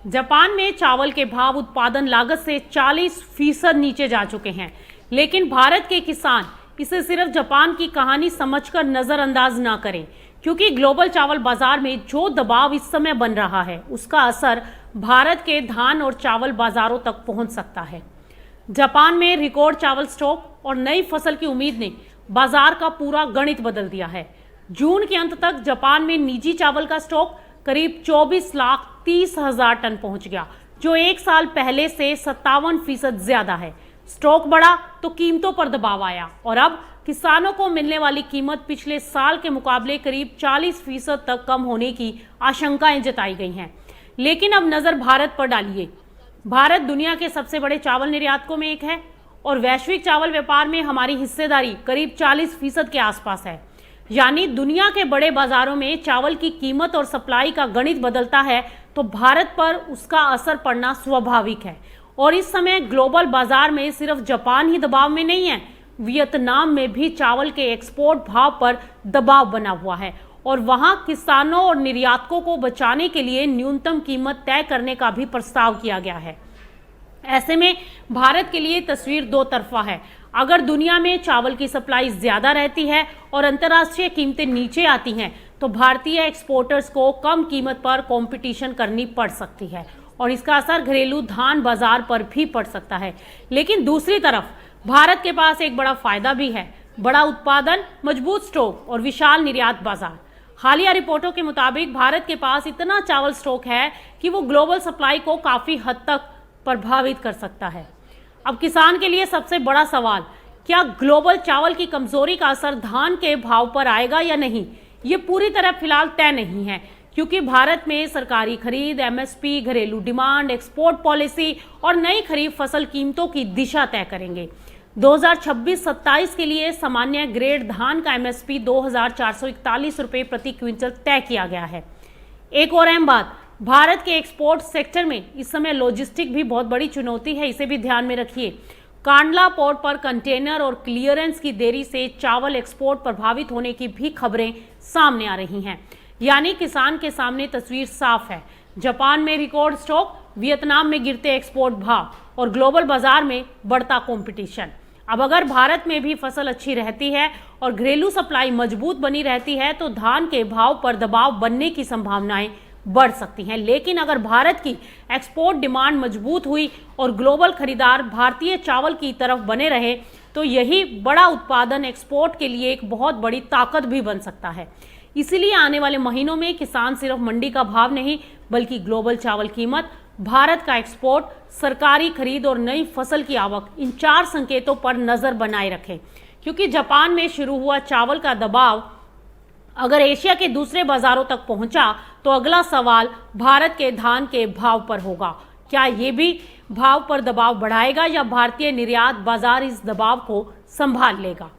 Japan में चावल के भाव उत्पादन लागत से 40% नीचे जा चुके हैं, लेकिन भारत के किसान इसे सिर्फ जापान की कहानी समझकर नजरअंदाज ना करें, क्योंकि ग्लोबल चावल बाजार में जो दबाव इस समय बन रहा है उसका असर भारत के धान और चावल बाजारों तक पहुंच सकता है। जापान में रिकॉर्ड चावल स्टॉक और नई फसल की उम्मीद ने बाजार का पूरा गणित बदल दिया है। जून के अंत तक जापान में निजी चावल का स्टॉक करीब 24,30,000 टन पहुंच गया, जो एक साल पहले से 57% ज्यादा है। स्टॉक बढ़ा तो कीमतों पर दबाव आया और अब किसानों को मिलने वाली कीमत पिछले साल के मुकाबले करीब 40% तक कम होने की आशंकाएं जताई गई हैं। लेकिन अब नजर भारत पर डालिए। भारत दुनिया के सबसे बड़े चावल निर्यातकों में एक है और वैश्विक चावल व्यापार में हमारी हिस्सेदारी करीब 40% के आसपास है। यानी दुनिया के बड़े बाजारों में चावल की कीमत और सप्लाई का गणित बदलता है तो भारत पर उसका असर पड़ना स्वाभाविक है। और इस समय ग्लोबल बाजार में सिर्फ जापान ही दबाव में नहीं है, वियतनाम में भी चावल के एक्सपोर्ट भाव पर दबाव बना हुआ है और वहां किसानों और निर्यातकों को बचाने के लिए न्यूनतम कीमत तय करने का भी प्रस्ताव किया गया है। ऐसे में भारत के लिए तस्वीर दो तरफा है। अगर दुनिया में चावल की सप्लाई ज्यादा रहती है और अंतर्राष्ट्रीय कीमतें नीचे आती हैं तो भारतीय एक्सपोर्टर्स को कम कीमत पर कंपटीशन करनी पड़ सकती है और इसका असर घरेलू धान बाजार पर भी पड़ सकता है। लेकिन दूसरी तरफ भारत के पास एक बड़ा फायदा भी है, बड़ा उत्पादन, मजबूत स्टॉक और विशाल निर्यात बाजार। हालिया रिपोर्टों के मुताबिक भारत के पास इतना चावल स्टॉक है कि वो ग्लोबल सप्लाई को काफी हद तक प्रभावित कर सकता है। अब किसान के लिए सबसे बड़ा सवाल, क्या ग्लोबल चावल की कमजोरी का असर धान के भाव पर आएगा या नहीं, ये पूरी तरह फिलहाल तय नहीं है, क्योंकि भारत में सरकारी खरीद, एमएसपी, घरेलू डिमांड, एक्सपोर्ट पॉलिसी और नई खरीफ फसल कीमतों की दिशा तय करेंगे। 2026-27 के लिए सामान्य ग्रेड धान का एमएसपी 2,441 रुपए प्रति क्विंटल तय किया गया है। एक और अहम बात, भारत के एक्सपोर्ट सेक्टर में इस समय लॉजिस्टिक भी बहुत बड़ी चुनौती है, इसे भी ध्यान में रखिए। कांडला पोर्ट पर कंटेनर और क्लियरेंस की देरी से चावल एक्सपोर्ट प्रभावित होने की भी खबरें सामने आ रही हैं। यानी किसान के सामने तस्वीर साफ है, जापान में रिकॉर्ड स्टॉक, वियतनाम में गिरते एक्सपोर्ट भाव और ग्लोबल बाजार में बढ़ता कंपटीशन। अब अगर भारत में भी फसल अच्छी रहती है और घरेलू सप्लाई मजबूत बनी रहती है तो धान के भाव पर दबाव बनने की संभावनाएं बढ़ सकती हैं। लेकिन अगर भारत की एक्सपोर्ट डिमांड मजबूत हुई और ग्लोबल खरीदार भारतीय चावल की तरफ बने रहे तो यही बड़ा उत्पादन एक्सपोर्ट के लिए एक बहुत बड़ी ताकत भी बन सकता है। इसीलिए आने वाले महीनों में किसान सिर्फ मंडी का भाव नहीं बल्कि ग्लोबल चावल कीमत, भारत का एक्सपोर्ट, सरकारी खरीद और नई फसल की आवक, इन 4 संकेतों पर नजर बनाए रखें, क्योंकि जापान में शुरू हुआ चावल का दबाव अगर एशिया के दूसरे बाजारों तक पहुंचा तो अगला सवाल भारत के धान के भाव पर होगा। क्या ये भी भाव पर दबाव बढ़ाएगा या भारतीय निर्यात बाजार इस दबाव को संभाल लेगा?